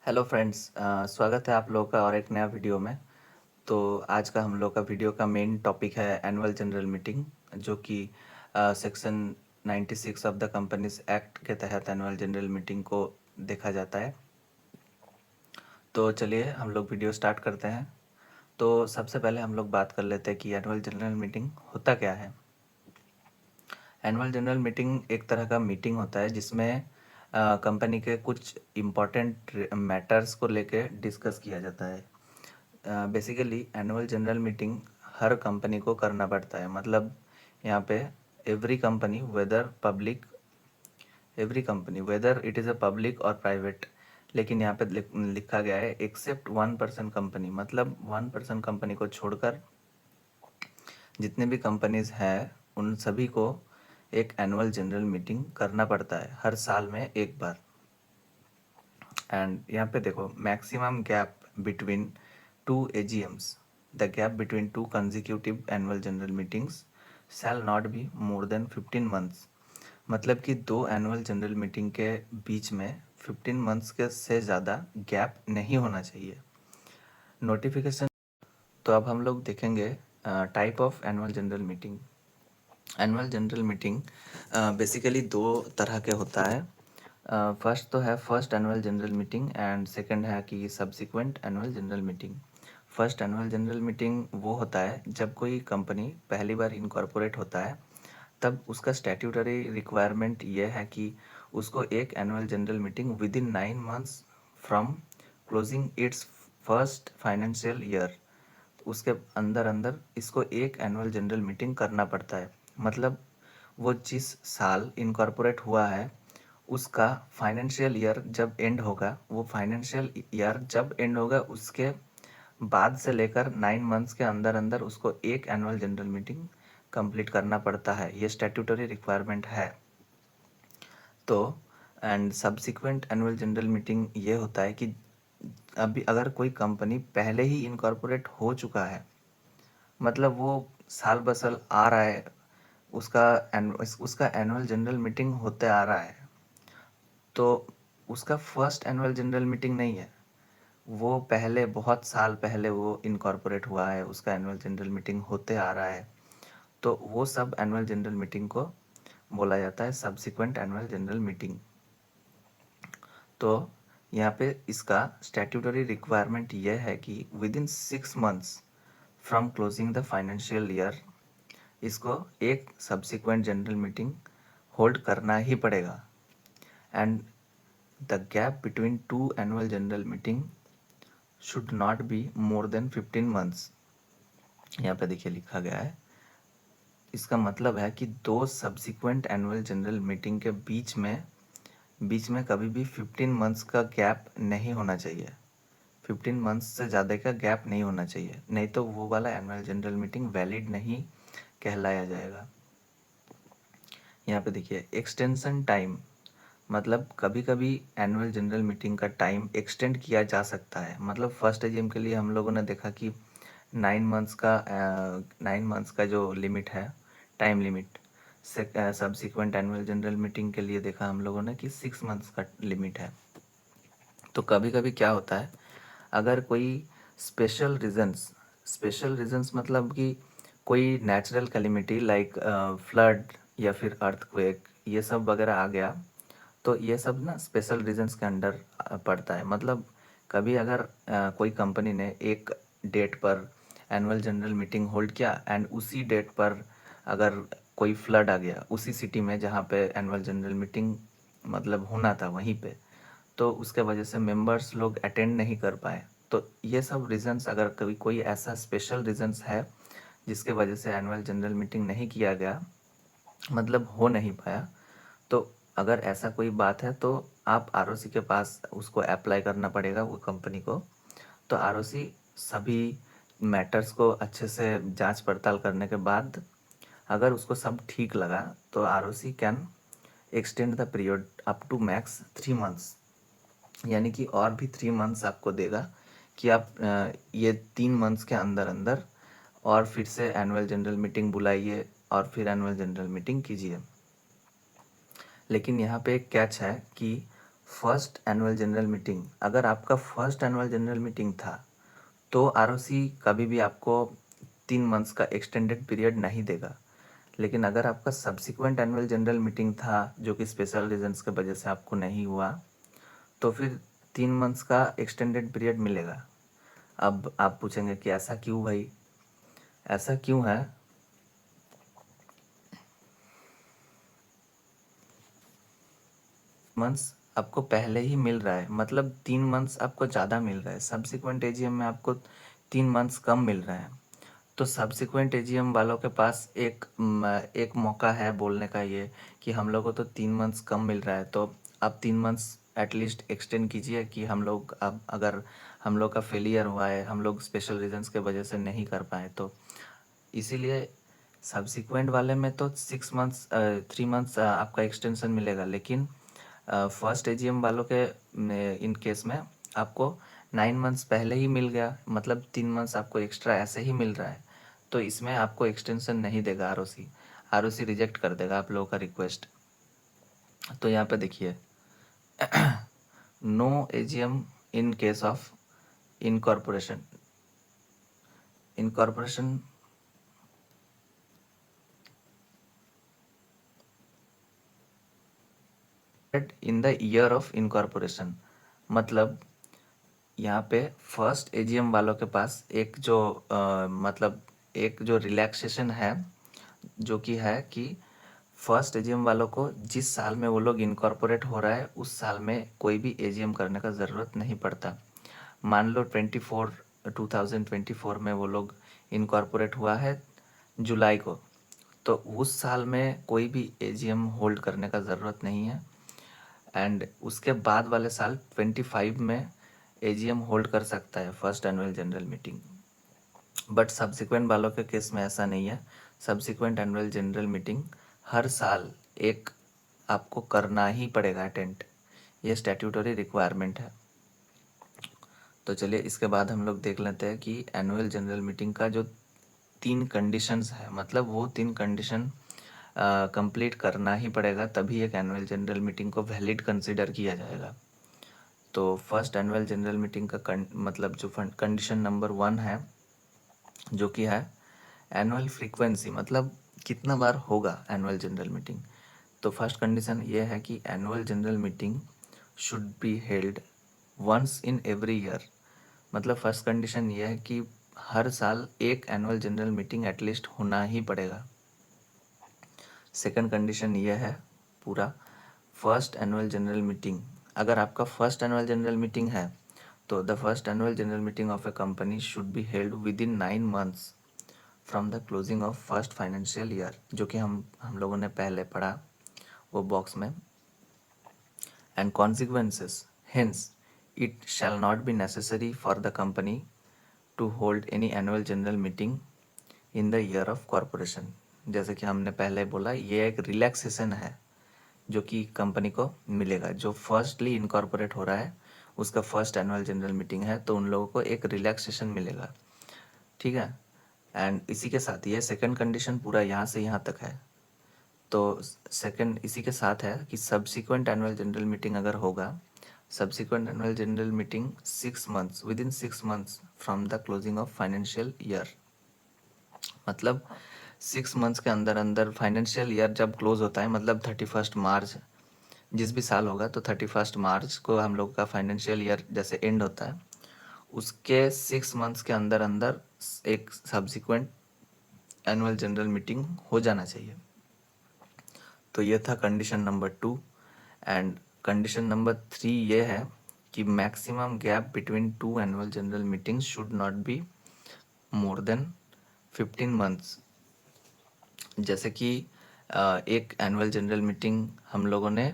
Hello friends, स्वागत है आप लोगों का और एक नया वीडियो में। तो आज का हम लोग का वीडियो का मेन टॉपिक है एनुअल जनरल मीटिंग, जो कि section 96 of the companies act के तहत एनुअल जनरल मीटिंग को देखा जाता है। तो चलिए हम लोग वीडियो स्टार्ट करते हैं। तो सबसे पहले हम लोग बात कर लेते हैं कि एनुअल जनरल मीटिंग होता क्या है। एनुअल जनरल मीटिंग एक तरह का मीटिंग होता है जिसमें कंपनी के कुछ इम्पोर्टेंट मैटर्स को लेके डिस्कस किया जाता है। बेसिकली एनुअल जनरल मीटिंग हर कंपनी को करना पड़ता है। मतलब यहाँ पे every company whether it is a public और प्राइवेट, लेकिन यहाँ पे लिखा गया है एक्सेप्ट 1% कंपनी, मतलब 1% कंपनी को छोड़कर जितने भी कंपनीज हैं उन सभी को एक एनुअल जनरल मीटिंग करना पड़ता है हर साल में एक बार। एंड यहाँ पे देखो, maximum gap between two AGMs, the gap between two consecutive annual general meetings shell not be more than 15 months. मतलब कि दो एनुअल जनरल मीटिंग के बीच में 15 मंथ्स के से ज़्यादा गैप नहीं होना चाहिए। नोटिफिकेशन। तो अब हम लोग देखेंगे type of annual general meeting. Annual general meeting basically दो तरह के होता है। फर्स्ट तो है first annual general meeting and second है कि subsequent annual general meeting. First annual general meeting वो होता है जब कोई कंपनी पहली बार इनकॉर्पोरेट होता है, तब उसका स्टैट्यूटरी रिक्वायरमेंट ये है कि उसको एक annual general meeting with in 9 months from closing it's first financial year, उसके अंदर अंदर इसको एक एनुअल जनरल मीटिंग करना पड़ता है। मतलब वो जिस साल इनकॉर्पोरेट हुआ है उसका फाइनेंशियल ईयर जब एंड होगा, वो फाइनेंशियल ईयर जब एंड होगा उसके बाद से लेकर 9 मंथ्स के अंदर अंदर उसको एक एनुअल जनरल मीटिंग कंप्लीट करना पड़ता है। ये स्टैट्यूटरी रिक्वायरमेंट है। तो and subsequent annual general meeting ये होता है कि अभी अगर कोई कंपनी पहले ही इनकॉर्पोरेट हो चुका है, मतलब वो साल ब साल आ रहा है, उसका एनुअल जनरल मीटिंग होते आ रहा है, तो उसका फर्स्ट एनुअल जनरल मीटिंग नहीं है, वो पहले बहुत साल पहले वो इनकॉर्पोरेट हुआ है, उसका एनुअल जनरल मीटिंग होते आ रहा है, तो वो सब एनुअल जनरल मीटिंग को बोला जाता है सब्सिक्वेंट एनुअल जनरल मीटिंग। तो यहाँ पे इसका स्टैट्यूटरी रिक्वायरमेंट यह है कि with in 6 months from closing the financial year इसको एक सब्सिक्वेंट जनरल मीटिंग होल्ड करना ही पड़ेगा। And the gap between two annual general meeting should not be more than 15 months. यहाँ पे देखिए लिखा गया है, इसका मतलब है कि दो सब्सिक्वेंट एनुअल जनरल मीटिंग के बीच में कभी भी 15 मंथ्स का गैप नहीं होना चाहिए। 15 मंथ्स से ज़्यादा का गैप नहीं होना चाहिए, नहीं तो वो वाला एनुअल जनरल मीटिंग वैलिड नहीं कहलाया जाएगा। यहाँ पे देखिए एक्सटेंशन टाइम, मतलब कभी कभी एनुअल जनरल मीटिंग का टाइम एक्सटेंड किया जा सकता है। मतलब फर्स्ट एजीएम के लिए हम लोगों ने देखा कि 9 मंथ्स का जो लिमिट है, time limit, subsequent annual general meeting के लिए देखा हम लोगों ने कि 6 मंथ्स का लिमिट है। तो कभी कभी क्या होता है, अगर कोई स्पेशल रीजंस मतलब कि कोई नेचुरल कैलिमिटी लाइक फ्लड या फिर अर्थक्वेक ये सब वगैरह आ गया, तो ये सब ना स्पेशल रीजंस के अंडर पड़ता है। मतलब कभी अगर कोई कंपनी ने एक डेट पर एनुअल जनरल मीटिंग होल्ड किया एंड उसी डेट पर अगर कोई फ्लड आ गया उसी सिटी में जहाँ पे एनुअल जनरल मीटिंग मतलब होना था वहीं पे, तो उसके वजह से मेंबर्स लोग अटेंड नहीं कर पाए। तो ये सब रीजंस, अगर कभी कोई ऐसा स्पेशल रीजंस है जिसके वजह से एनुअल जनरल मीटिंग नहीं किया गया, मतलब हो नहीं पाया, तो अगर ऐसा कोई बात है तो आप आरओसी के पास उसको अप्लाई करना पड़ेगा वो कंपनी को। तो आरओसी सभी मैटर्स को अच्छे से जांच पड़ताल करने के बाद अगर उसको सब ठीक लगा तो ROC can extend the period up to max 3 months, यानी कि और भी 3 मंथ्स आपको देगा कि आप ये 3 मंथ्स के अंदर अंदर और फिर से एनुअल जनरल मीटिंग बुलाइए और फिर एनुअल जनरल मीटिंग कीजिए। लेकिन यहाँ पे एक कैच है कि फर्स्ट एनुअल जनरल मीटिंग, अगर आपका फर्स्ट एनुअल जनरल मीटिंग था तो आरओसी कभी भी आपको 3 मंथ्स का एक्सटेंडेड पीरियड नहीं देगा। लेकिन अगर आपका सब्सिक्वेंट एनुअल जनरल मीटिंग था जो कि स्पेशल रीजंस की वजह से आपको नहीं हुआ, तो फिर 3 मंथ्स का एक्सटेंडेड पीरियड मिलेगा। अब आप पूछेंगे कि ऐसा क्यों भाई, ऐसा क्यों है? मंथ्स आपको पहले ही मिल रहा है, मतलब 3 मंथ्स आपको ज़्यादा मिल रहा है। सब्सिक्वेंट एजीएम में आपको 3 मंथ्स कम मिल रहे हैं। तो सब्सिक्वेंट एजीएम वालों के पास एक मौका है बोलने का, ये कि हम लोग को तो 3 मंथ्स कम मिल रहा है, तो आप 3 मंथ्स एटलीस्ट एक्सटेंड कीजिए कि हम लोग अब अगर हम लोग का फेलियर हुआ है, हम लोग स्पेशल रीजंस के वजह से नहीं कर पाए, तो इसीलिए सब्सिक्वेंट वाले में तो 6 मंथ्स 3 मंथ्स आपका एक्सटेंशन मिलेगा। लेकिन फर्स्ट एजीएम वालों के इन केस में आपको 9 मंथ्स पहले ही मिल गया, मतलब 3 मंथ्स आपको एक्स्ट्रा ऐसे ही मिल रहा है। तो इसमें आपको एक्सटेंशन नहीं देगा आरओसी, आरओसी रिजेक्ट कर देगा आप लोगों का रिक्वेस्ट। तो यहाँ पे देखिए, no AGM in case of incorporation, incorporation in the year of incorporation, मतलब यहाँ पे फर्स्ट एजीएम वालों के पास एक जो मतलब एक जो रिलैक्सेशन है, जो कि है कि फर्स्ट एजीएम वालों को जिस साल में वो लोग इनकॉर्पोरेट हो रहा है उस साल में कोई भी एजीएम करने का ज़रूरत नहीं पड़ता। मान लो 2024 में वो लोग इनकॉर्पोरेट हुआ है जुलाई को, तो उस साल में कोई भी एजीएम होल्ड करने का ज़रूरत नहीं है। एंड उसके बाद वाले साल 25 में एजीएम होल्ड कर सकता है first annual general meeting. But subsequent वालों के केस में ऐसा नहीं है। सब्सिक्वेंट एनुअल जनरल मीटिंग हर साल एक आपको करना ही पड़ेगा अटेंड, ये स्टैट्यूटरी रिक्वायरमेंट है। तो चलिए इसके बाद हम लोग देख लेते हैं कि एनुअल जनरल मीटिंग का जो 3 कंडीशंस है, मतलब वो 3 कंडीशन कंप्लीट करना ही पड़ेगा, तभी एक एनुअल जनरल मीटिंग को वैलिड कंसिडर किया जाएगा। तो फर्स्ट एनुअल जनरल मीटिंग का मतलब जो कंडीशन नंबर 1 है, जो कि है एनुअल फ्रीक्वेंसी, मतलब कितना बार होगा एनुअल जनरल मीटिंग। तो फर्स्ट कंडीशन ये है कि annual general meeting should be held once in every year, मतलब फर्स्ट कंडीशन ये है कि हर साल एक एनुअल जनरल मीटिंग एटलीस्ट होना ही पड़ेगा। सेकंड कंडीशन ये है पूरा, फर्स्ट एनुअल जनरल मीटिंग, अगर आपका फर्स्ट एनुअल जनरल मीटिंग है तो the first annual general meeting of A company should be held with in 9 months from the closing of first financial year, जो कि हम लोगों ने पहले पढ़ा वो बॉक्स में। And consequences, hence it shall not be necessary for the company to hold any annual general meeting in the year of corporation. जैसे कि हमने पहले बोला, ये एक रिलैक्सेशन है जो कि कंपनी को मिलेगा। जो फर्स्टली इनकॉर्पोरेट हो रहा है उसका फर्स्ट एनुअल जनरल मीटिंग है, तो उन लोगों को एक रिलैक्सेशन मिलेगा, ठीक है। एंड इसी के साथ ये सेकंड कंडीशन पूरा यहाँ से यहाँ तक है। तो सेकंड इसी के साथ है कि सब्सिक्वेंट एनुअल जनरल मीटिंग अगर होगा, subsequent annual general meeting 6 months, with in 6 months from the closing of financial year, मतलब 6 मंथ्स के अंदर अंदर फाइनेंशियल ईयर जब क्लोज होता है, मतलब 31 मार्च जिस भी साल होगा, तो 31 मार्च को हम लोग का फाइनेंशियल ईयर जैसे एंड होता है, उसके 6 मंथ्स के अंदर अंदर एक सब्सिक्वेंट एनुअल जनरल मीटिंग हो जाना चाहिए। तो ये था condition number 2। And condition number 3 ये है कि maximum gap between 2 annual general meetings should not be more than 15 months. जैसे कि एक एनुअल जनरल मीटिंग हम लोगों ने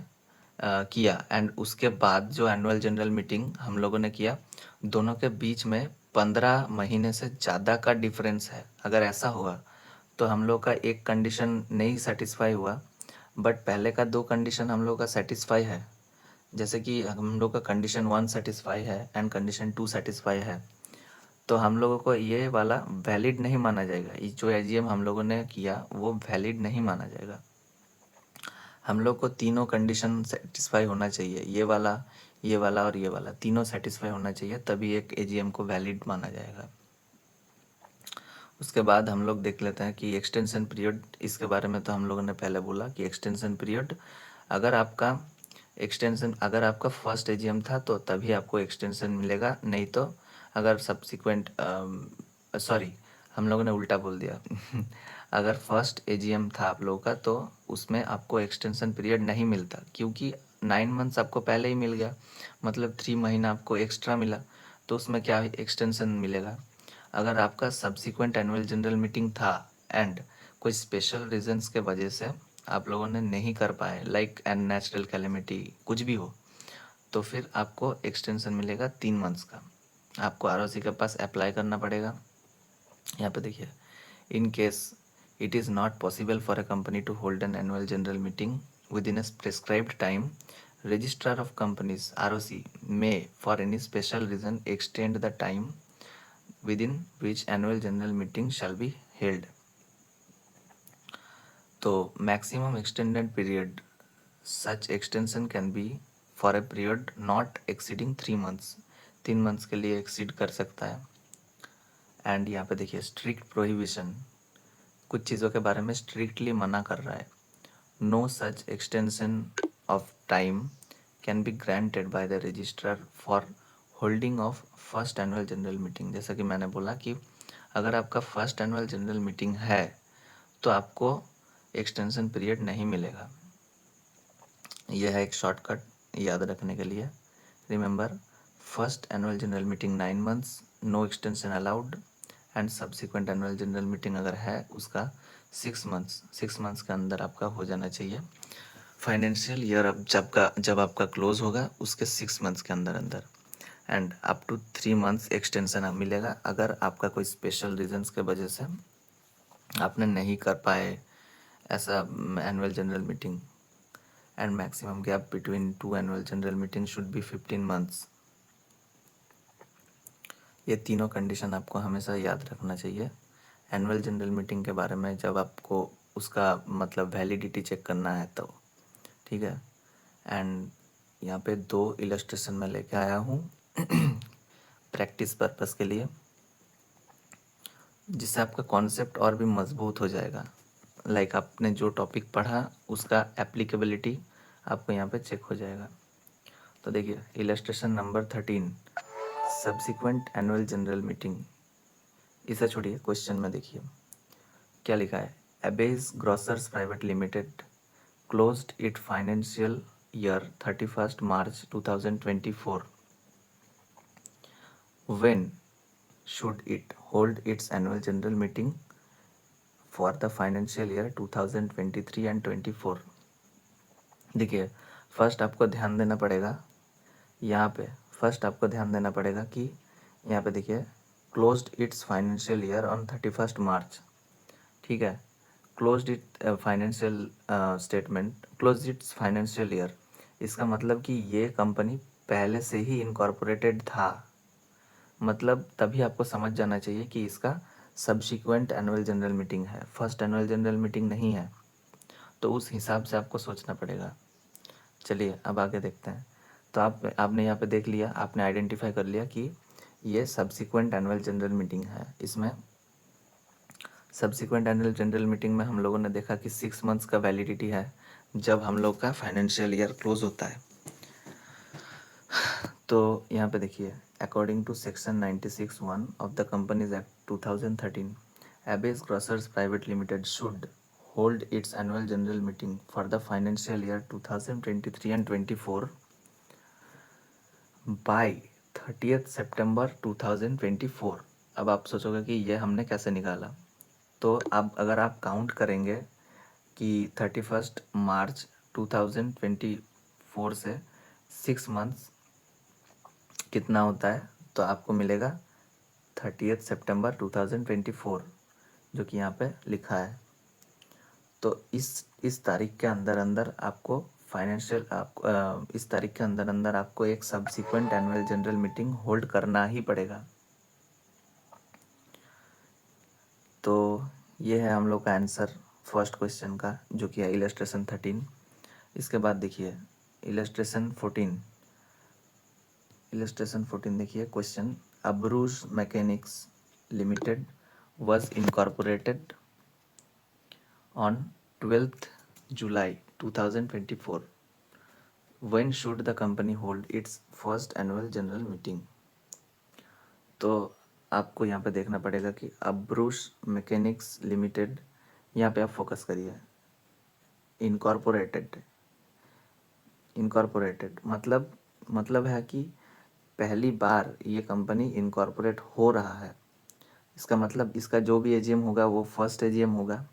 किया एंड उसके बाद जो एनुअल जनरल मीटिंग हम लोगों ने किया, दोनों के बीच में 15 महीने से ज़्यादा का डिफरेंस है। अगर ऐसा हुआ तो हम लोग का एक कंडीशन नहीं सेटिस्फाई हुआ, बट पहले का 2 कंडीशन हम लोग का सेटिस्फाई है। जैसे कि हम लोग का कंडीशन 1 सेटिस्फाई है एंड कंडीशन 2 सेटिस्फाई है, तो हम लोगों को ये वाला वैलिड नहीं माना जाएगा। ये जो एजीएम हम लोगों ने किया वो वैलिड नहीं माना जाएगा। हम लोग को तीनों कंडीशन सेटिस्फाई होना चाहिए, ये वाला और ये वाला तीनों सेटिस्फाई होना चाहिए, तभी एक एजीएम को वैलिड माना जाएगा। उसके बाद हम लोग देख लेते हैं कि एक्सटेंशन पीरियड, इसके बारे में तो हम लोगों ने पहले बोला कि एक्सटेंशन पीरियड, अगर आपका फर्स्ट एजीएम था तो तभी आपको एक्सटेंशन मिलेगा, नहीं तो अगर सब्सिक्वेंट सॉरी, हम लोगों ने उल्टा बोल दिया अगर फर्स्ट एजीएम था आप लोगों का तो उसमें आपको एक्सटेंशन पीरियड नहीं मिलता, क्योंकि 9 मंथ्स आपको पहले ही मिल गया, मतलब 3 महीना आपको एक्स्ट्रा मिला, तो उसमें क्या एक्सटेंशन मिलेगा। अगर आपका सब्सिक्वेंट एनुअल जनरल मीटिंग था एंड कोई स्पेशल रीजंस के वजह से आप लोगों ने नहीं कर पाए, लाइक एन नेचुरल कैलेमिटी कुछ भी हो, तो फिर आपको एक्सटेंशन मिलेगा 3 मंथ्स का। आपको आरओसी के पास अप्लाई करना पड़ेगा। यहाँ पे देखिए, in case it is not possible for a company to hold an annual general meeting within a prescribed time, registrar of companies ROC may for any special reason extend the time within which annual general meeting shall be held। तो maximum extended period, such extension can be for a period not exceeding 3 months, 3 months के लिए exceed कर सकता है। And यहाँ पे देखिए strict prohibition, कुछ चीज़ों के बारे में स्ट्रिक्टली मना कर रहा है। No such extension of time can be granted by the registrar for holding of first annual general meeting. जैसा कि मैंने बोला कि अगर आपका फर्स्ट एनुअल जनरल मीटिंग है तो आपको एक्सटेंशन पीरियड नहीं मिलेगा। यह है एक शॉर्टकट याद रखने के लिए। Remember, first annual general meeting 9 months, no extension allowed, and subsequent annual general meeting अगर है उसका 6 मंथ्स, 6 मंथ्स के अंदर आपका हो जाना चाहिए। फाइनेंशियल ईयर अब जब आपका क्लोज होगा उसके 6 मंथ्स के अंदर अंदर, and up to 3 months extension मिलेगा अगर आपका कोई स्पेशल रीजंस के वजह से आपने नहीं कर पाए ऐसा annual general meeting. And maximum gap between 2 annual general meeting should B 15 months. ये तीनों कंडीशन आपको हमेशा याद रखना चाहिए एनुअल जनरल मीटिंग के बारे में, जब आपको उसका मतलब वैलिडिटी चेक करना है तो, ठीक है। एंड यहाँ पे 2 इलस्ट्रेशन मैं लेके आया हूँ प्रैक्टिस पर्पस के लिए, जिससे आपका कॉन्सेप्ट और भी मजबूत हो जाएगा। लाइक आपने जो टॉपिक पढ़ा उसका एप्लीकेबिलिटी आपको यहाँ पे चेक हो जाएगा। तो देखिए illustration number 13, subsequent annual general meeting. इसे छोड़िए, क्वेश्चन में देखिए क्या लिखा है। Abez grocers private limited closed it financial year 31 March 2024। When should it hold its annual general meeting for the financial year 2023 and 24। देखिए फर्स्ट आपको ध्यान देना पड़ेगा यहाँ पे, फर्स्ट आपको ध्यान देना पड़ेगा कि यहाँ पे देखिए closed it's financial year on 31 March, ठीक है। Closed it financial statement, close it's financial year, इसका मतलब कि ये कंपनी पहले से ही इनकॉर्पोरेटेड था, मतलब तभी आपको समझ जाना चाहिए कि इसका सब्सिक्वेंट एनुअल जनरल मीटिंग है, फर्स्ट एनुअल जनरल मीटिंग नहीं है, तो उस हिसाब से आपको सोचना पड़ेगा। चलिए अब आगे देखते हैं। तो आपने यहाँ पे देख लिया, आपने आइडेंटिफाई कर लिया कि ये सब्सिक्वेंट एनुअल जनरल मीटिंग है। इसमें सब्सिक्वेंट एनुअल जनरल मीटिंग में हम लोगों ने देखा कि 6 मंथ्स का वैलिडिटी है जब हम लोग का फाइनेंशियल ईयर क्लोज होता है। तो यहाँ पे देखिए according to section 96(1) of the companies act 2013, Abes Grocers private Limited should hold its annual general meeting for the financial year 2023 and 24 by 30th September 2024। अब आप सोचोगे कि ये हमने कैसे निकाला, तो अब अगर आप काउंट करेंगे कि 31 March 2024 से 6 मंथ्स कितना होता है, तो आपको मिलेगा 30th September 2024, जो कि यहाँ पे लिखा है। तो इस तारीख के अंदर अंदर आपको इस तारीख के अंदर अंदर आपको एक subsequent annual general meeting hold करना ही पड़ेगा। तो ये है हम लोग का आंसर फर्स्ट क्वेश्चन का, जो कि है इलस्ट्रेशन 13। इसके बाद देखिए इलस्ट्रेशन 14, देखिए question, Abrus mechanics limited was incorporated on 12th July 2024. When should the company hold its first annual general meeting? तो आपको यहाँ पे देखना पड़ेगा कि अब्रूस मैकेनिक्स लिमिटेड, यहाँ पे आप फोकस करिए। इनकॉर्पोरेटेड, मतलब है कि पहली बार ये कंपनी इनकॉर्पोरेट हो रहा है। इसका मतलब इसका जो भी एजीएम होगा वो फर्स्ट एजीएम होगा।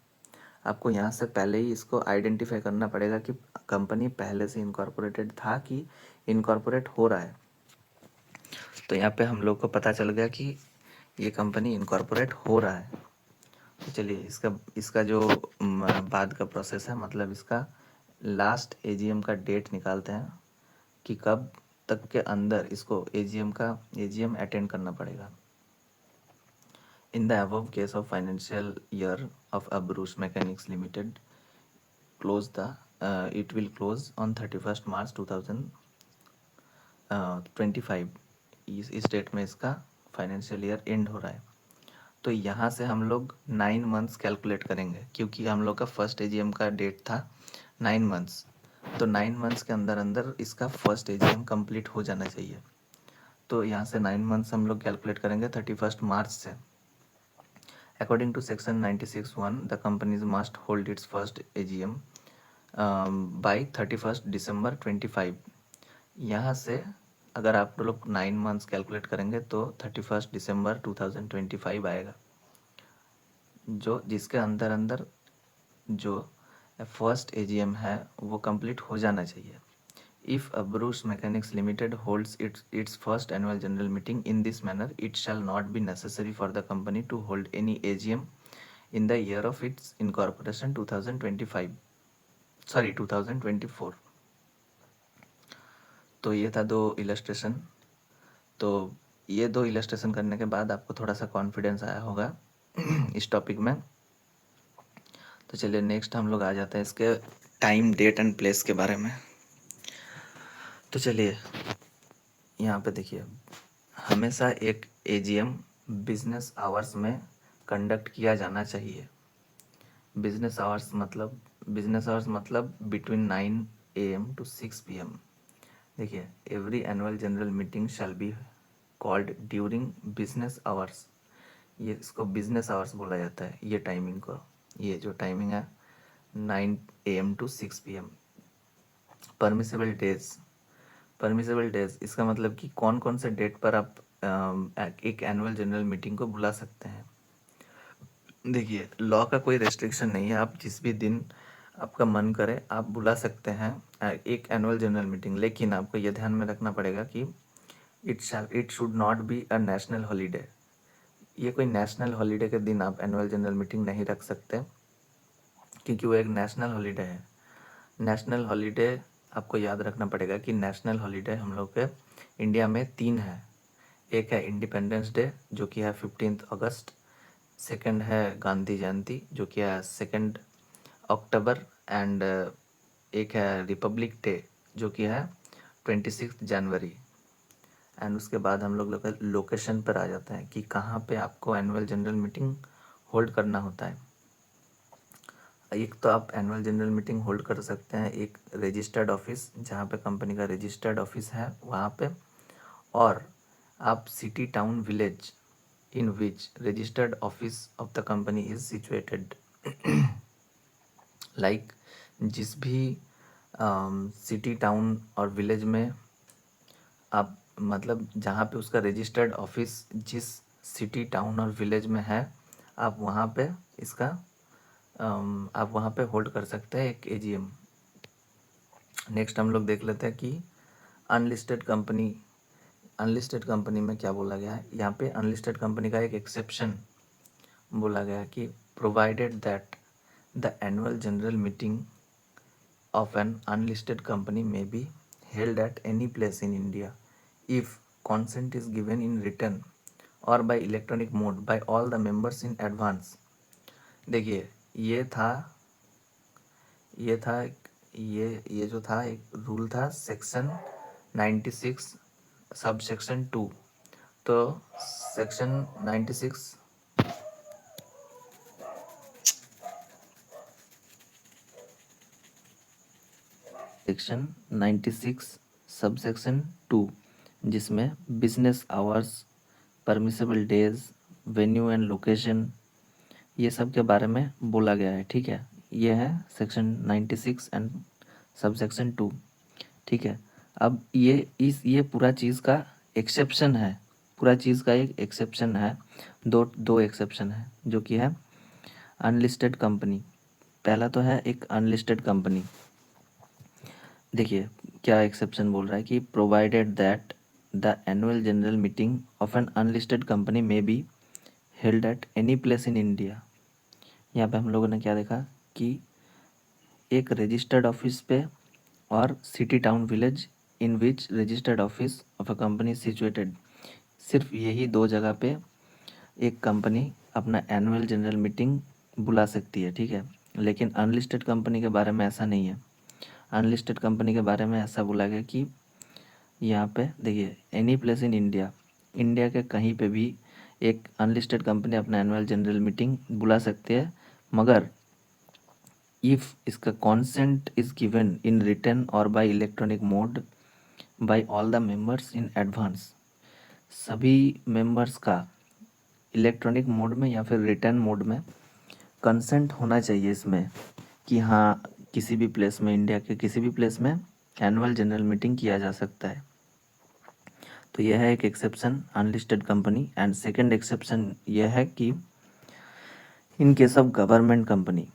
आपको यहाँ से पहले ही इसको आइडेंटिफाई करना पड़ेगा कि कंपनी पहले से इनकॉर्पोरेटेड था कि इनकॉर्पोरेट हो रहा है। तो यहाँ पे हम लोग को पता चल गया कि ये कंपनी इनकॉर्पोरेट हो रहा है। तो चलिए इसका जो बाद का प्रोसेस है, मतलब इसका लास्ट एजीएम का डेट निकालते हैं कि कब तक के अंदर इसको एजीएम अटेंड करना पड़ेगा। In the above case of financial year of Abrus Mechanics Limited, it will close on 31st March 2025। इस डेट में इसका फाइनेंशियल ईयर एंड हो रहा है। तो यहाँ से हम लोग 9 मंथ्स कैलकुलेट करेंगे, क्योंकि हम लोग का फर्स्ट एजीएम का डेट था 9 मंथ्स। तो 9 मंथ्स के अंदर अंदर इसका फर्स्ट एजीएम कंप्लीट हो जाना चाहिए। तो यहाँ से 9 मंथ्स हम लोग कैलकुलेट करेंगे 31st मार्च से। According to section 96(1), the companies must hold its first AGM by 31st December 25। यहाँ से अगर आप लोग 9 मंथ्स कैलकुलेट करेंगे तो 31st दिसंबर 2025 आएगा, जिसके अंदर अंदर जो फर्स्ट एजीएम है वो कंप्लीट हो जाना चाहिए। If Abrus Mechanics Limited holds its first annual general meeting in this manner, it shall not be necessary for the company to hold any AGM in the year of its incorporation 2024। तो ये था 2 illustration. तो ये 2 illustration करने के बाद आपको थोड़ा सा कॉन्फिडेंस आया होगा इस टॉपिक में। तो चलिए नेक्स्ट हम लोग आ जाते हैं इसके टाइम, डेट एंड प्लेस के बारे में। तो चलिए यहाँ पे देखिए, हमेशा एक एजीएम बिजनेस आवर्स में कंडक्ट किया जाना चाहिए। बिजनेस आवर्स मतलब बिटवीन 9 AM to 6 PM। देखिए, every annual general meeting shall be called during business hours. ये इसको बिजनेस आवर्स बोला जाता है, ये टाइमिंग को। ये जो टाइमिंग है 9 AM to 6 PM। Permissible days, इसका मतलब कि कौन कौन से डेट पर आप एक एनुअल जनरल मीटिंग को बुला सकते हैं। देखिए, लॉ का कोई रेस्ट्रिक्शन नहीं है, आप जिस भी दिन आपका मन करे आप बुला सकते हैं एक एनुअल जनरल मीटिंग। लेकिन आपको यह ध्यान में रखना पड़ेगा कि it should not be a national holiday. ये कोई नेशनल हॉलीडे के दिन आप एनुअल जनरल मीटिंग नहीं रख सकते, क्योंकि वो एक नेशनल हॉलीडे है। नेशनल हॉलीडे आपको याद रखना पड़ेगा कि नेशनल हॉलीडे हम लोग के इंडिया में 3 है। एक है इंडिपेंडेंस डे जो कि है 15 अगस्त, सेकंड है गांधी जयंती जो कि है 2 अक्टूबर, एंड एक है रिपब्लिक डे जो कि है 26 जनवरी। एंड उसके बाद हम लोग लोकेशन पर आ जाते हैं कि कहाँ पे आपको एनुअल जनरल मीटिंग होल्ड करना होता है। एक तो आप एनुअल जनरल मीटिंग होल्ड कर सकते हैं एक रजिस्टर्ड ऑफिस, जहाँ पे कंपनी का रजिस्टर्ड ऑफिस है वहाँ पे, और आप city town village in which registered office of the company is situated. Like जिस भी सिटी टाउन और विलेज में आप, मतलब जहाँ पे उसका रजिस्टर्ड ऑफिस जिस सिटी टाउन और विलेज में है, आप वहाँ पे आप वहाँ पे होल्ड कर सकते हैं एक एजीएम। नेक्स्ट हम लोग देख लेते हैं कि अनलिस्टेड कंपनी में क्या बोला गया है। यहाँ पे अनलिस्टेड कंपनी का एक एक्सेप्शन बोला गया है कि provided that the annual general meeting of an unlisted company may be held at any place in India if consent is given in written or by electronic mode by all the members in advance। देखिए, ये था ये जो था एक rule था section 96 सब section 2। तो सेक्शन 96 सेक्शन 96 सब सेक्शन 2 जिसमें business hours, permissible days, venue and location, ये सब के बारे में बोला गया है। ठीक है, ये है सेक्शन 96 एंड सब सेक्शन 2। ठीक है, अब ये पूरा चीज़ का एक्सेप्शन है, पूरा चीज़ का एक एक्सेप्शन है, दो एक्सेप्शन है जो कि है अनलिस्टेड कंपनी। पहला तो है एक अनलिस्टेड कंपनी। देखिए क्या एक्सेप्शन बोल रहा है कि provided that the annual general meeting of an unlisted company में be held at any place in India. यहाँ पे हम लोगों ने क्या देखा कि एक रजिस्टर्ड ऑफिस पे और city town village in which registered office of a company situated, सिर्फ यही दो जगह पे एक कंपनी अपना एनुअल जनरल मीटिंग बुला सकती है। ठीक है, लेकिन अनलिस्टेड कंपनी के बारे में ऐसा नहीं है। अनलिस्टेड कंपनी के बारे में ऐसा बोला गया कि यहाँ पे देखिए any place in India, India के कहीं पे भी एक अनलिस्टेड कंपनी अपना एनुअल जनरल मीटिंग बुला सकती है, मगर इफ़ इसका consent is given in written और by electronic mode by all the members in advance. सभी मेंबर्स का इलेक्ट्रॉनिक मोड में या फिर रिटर्न मोड में कंसेंट होना चाहिए इसमें कि हाँ किसी भी प्लेस में, इंडिया के किसी भी प्लेस में एनुअल जनरल मीटिंग किया जा सकता है। तो यह है एक exception unlisted company. And second exception यह है कि इन केस ऑफ गवर्नमेंट कंपनी,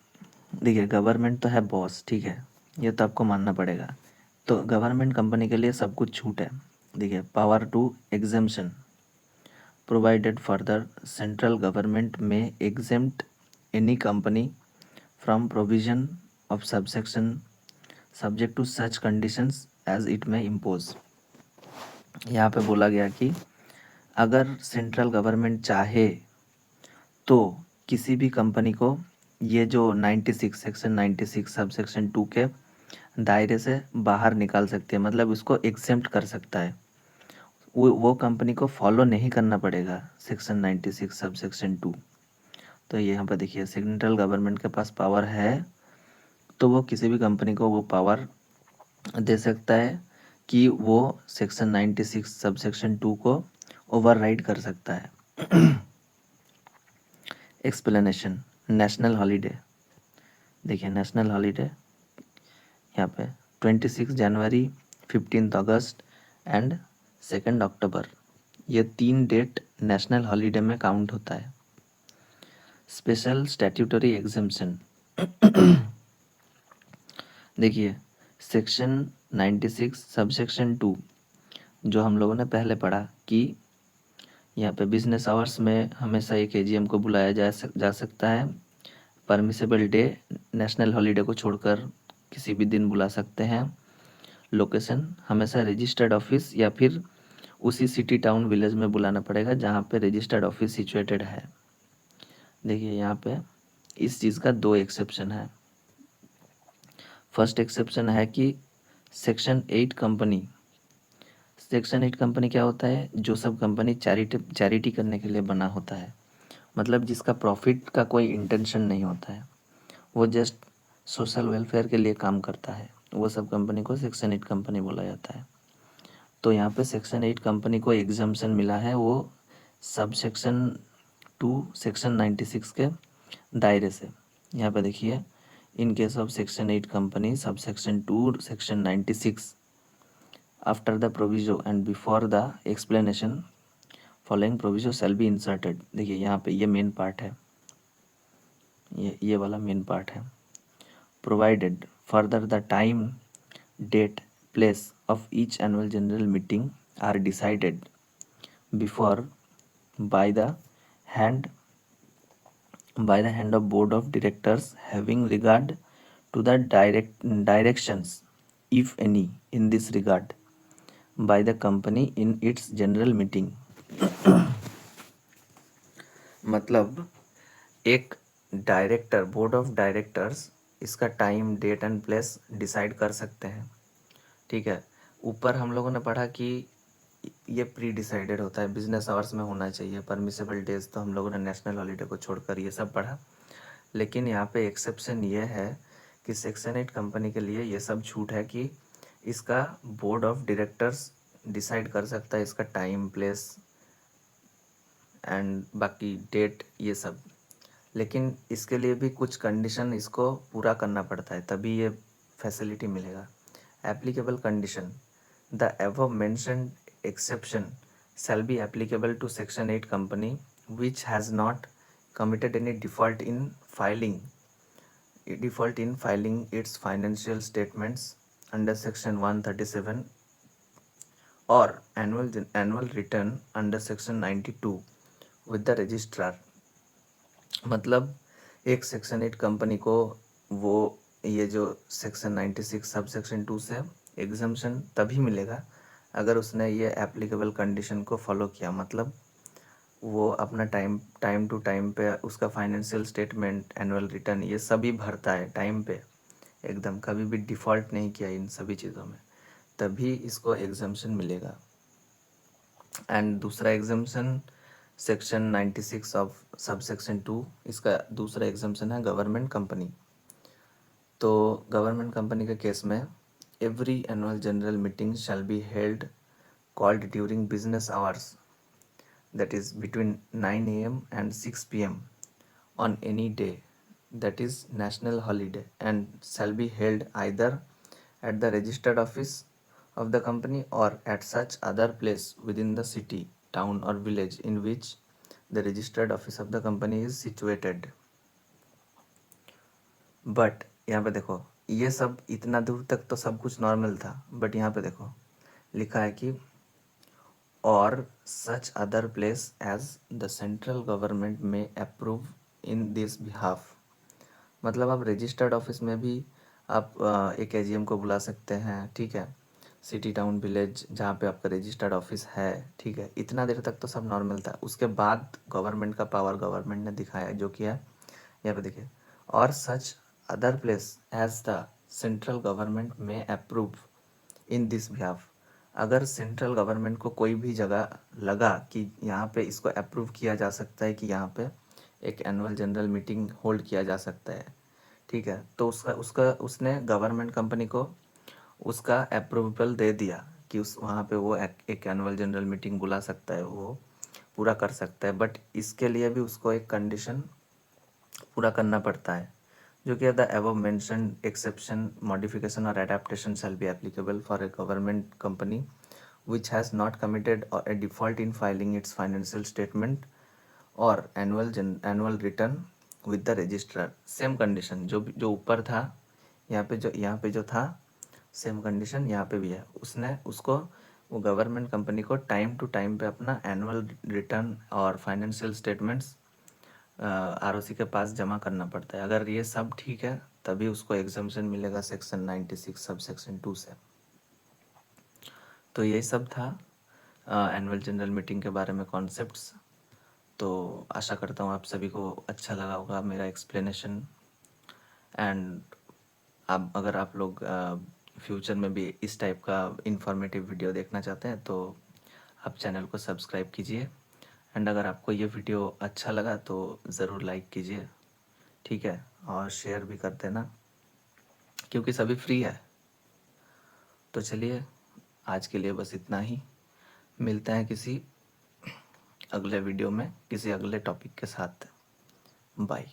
देखिए गवर्नमेंट तो है बॉस, ठीक है, ये तो आपको मानना पड़ेगा। तो गवर्नमेंट कंपनी के लिए सब कुछ छूट है। देखिए power to exemption provided further, central government may exempt any company from provision of subsection subject to such conditions as it may impose। यहाँ पे बोला गया कि अगर सेंट्रल गवर्नमेंट चाहे तो किसी भी कंपनी को ये जो 96 सेक्शन 96 सब सेक्शन 2 के दायरे से बाहर निकाल सकती है, मतलब उसको एग्जेम्प्ट कर सकता है। वो कंपनी को फॉलो नहीं करना पड़ेगा सेक्शन 96 सब सेक्शन 2। तो यहाँ पर देखिए सेंट्रल गवर्नमेंट के पास पावर है तो वो किसी भी कंपनी को वो पावर दे सकता है कि वो सेक्शन 96 सब सेक्शन 2 को ओवरराइड कर सकता है। एक्सप्लेनेशन नेशनल हॉलीडे, देखिए नेशनल हॉलीडे यहाँ पे 26 जनवरी, 15 अगस्त एंड 2 अक्टूबर, ये 3 डेट नेशनल हॉलीडे में काउंट होता है। स्पेशल स्टैट्यूटरी एग्जेम्पशन, देखिए सेक्शन 96 सब सेक्शन 2 जो हम लोगों ने पहले पढ़ा कि यहाँ पे बिजनेस आवर्स में हमेशा एक एजीएम को बुलाया जा सकता है। परमिसेबल डे नेशनल हॉलीडे को छोड़कर किसी भी दिन बुला सकते हैं। लोकेशन हमेशा रजिस्टर्ड ऑफिस या फिर उसी सिटी टाउन विलेज में बुलाना पड़ेगा जहाँ पे रजिस्टर्ड ऑफिस सिचुएटेड है। देखिए यहाँ पे इस चीज़ का 2 एक्सेप्शन है। फर्स्ट एक्सेप्शन है कि सेक्शन 8 कंपनी, सेक्शन 8 कंपनी क्या होता है, जो सब कंपनी चैरिटी करने के लिए बना होता है, मतलब जिसका प्रॉफिट का कोई इंटेंशन नहीं होता है, वो जस्ट सोशल वेलफेयर के लिए काम करता है, वो सब कंपनी को सेक्शन 8 कंपनी बोला जाता है। तो यहाँ पे सेक्शन 8 कंपनी को एग्जाम्पशन मिला है वो सब सेक्शन 2 सेक्शन 96 के दायरे से। यहाँ पे देखिए in case of section 8 company sub section 2 section 96 after the proviso and before the explanation following proviso shall be inserted. देखिए यहाँ पे ये मेन पार्ट है, ये वाला मेन पार्ट है। Provided further the time date place of each annual general meeting are decided before by the hand of board of directors having regard to the directions if any in this regard by the company in its general meeting। मतलब एक director board of directors इसका time, date and place decide कर सकते हैं, ठीक है। ऊपर हम लोगों ने पढ़ा कि ये प्री डिसाइडेड होता है, बिजनेस आवर्स में होना चाहिए, परमिसेबल डेज तो हम लोगों ने नेशनल हॉलीडे को छोड़कर ये सब पढ़ा। लेकिन यहाँ पे एक्सेप्शन ये है कि सेक्शन 8 कंपनी के लिए ये सब छूट है कि इसका बोर्ड ऑफ डायरेक्टर्स डिसाइड कर सकता है इसका टाइम, प्लेस एंड बाकी डेट ये सब। लेकिन इसके लिए भी कुछ कंडीशन इसको पूरा करना पड़ता है, तभी ये फैसिलिटी मिलेगा। Applicable condition, the above mentioned exception shall be applicable to section 8 company which has not committed any default in filing its financial statements under section 137 or annual return under section 92 with the registrar। मतलब एक section 8 company को वो ये जो section 96 सब section 2 से exemption तभी मिलेगा अगर उसने ये एप्लीकेबल कंडीशन को फॉलो किया। मतलब वो अपना टाइम टू टाइम पे उसका फाइनेंशियल स्टेटमेंट, एनुअल रिटर्न ये सभी भरता है टाइम पे, एकदम कभी भी डिफ़ॉल्ट नहीं किया इन सभी चीज़ों में, तभी इसको एग्जम्पशन मिलेगा। एंड दूसरा एग्जम्पशन सेक्शन 96 ऑफ सब सेक्शन 2, इसका दूसरा एग्जम्पशन है गवर्नमेंट कंपनी। तो गवर्नमेंट कंपनी के केस में every annual general meeting shall be held called during business hours, that is between 9 a.m. and 6 p.m. on any day that is national holiday and shall be held either at the registered office of the company or at such other place within the city, town or village in which the registered office of the company is situated। But यहाँ पे देखो, ये सब इतना दूर तक तो सब कुछ नॉर्मल था, बट यहाँ पे देखो लिखा है कि और such other place as the central government may approve in this behalf. मतलब आप रजिस्टर्ड ऑफिस में भी आप एक एजीएम को बुला सकते हैं, ठीक है, सिटी, टाउन, विलेज जहाँ पे आपका रजिस्टर्ड ऑफिस है, ठीक है। इतना देर तक तो सब नॉर्मल था, उसके बाद गवर्नमेंट का पावर गवर्नमेंट ने दिखाया, जो किया यहाँ पे देखिए, और such other place as the central government may approve in this behalf. अगर सेंट्रल गवर्नमेंट को कोई भी जगह लगा कि यहाँ पे इसको अप्रूव किया जा सकता है कि यहाँ पे एक एनुअल जनरल मीटिंग होल्ड किया जा सकता है, ठीक है, तो उसका उसका उसने गवर्नमेंट कंपनी को उसका अप्रूवल दे दिया कि उस वहाँ पे वो एक एनुअल जनरल मीटिंग बुला सकता है, वो पूरा कर सकता है। बट इसके लिए भी उसको एक कंडीशन पूरा करना पड़ता है, जो कि the above mentioned exception, modification और adaptation shall be applicable for a government company which has not committed a default in filing its financial statement or annual return with the registrar। Same condition जो ऊपर था, यहाँ पे जो था same condition यहाँ पे भी है। उसने उसको वो गवर्नमेंट कंपनी को टाइम टू टाइम पे अपना एनुअल रिटर्न और फाइनेंशियल स्टेटमेंट्स आरओसी के पास जमा करना पड़ता है। अगर ये सब ठीक है तभी उसको एग्जम्पशन मिलेगा सेक्शन 96 सब सेक्शन 2 से। तो यही सब था एनुअल जनरल मीटिंग के बारे में कॉन्सेप्ट्स। तो आशा करता हूँ आप सभी को अच्छा लगा होगा मेरा एक्सप्लेनेशन। एंड अब अगर आप लोग फ्यूचर में भी इस टाइप का इंफॉर्मेटिव वीडियो देखना चाहते हैं तो आप चैनल को सब्सक्राइब कीजिए। एंड अगर आपको ये वीडियो अच्छा लगा तो ज़रूर लाइक कीजिए, ठीक है, और शेयर भी कर देना क्योंकि सभी फ्री है। तो चलिए आज के लिए बस इतना ही, मिलते हैं किसी अगले वीडियो में किसी अगले टॉपिक के साथ। बाय।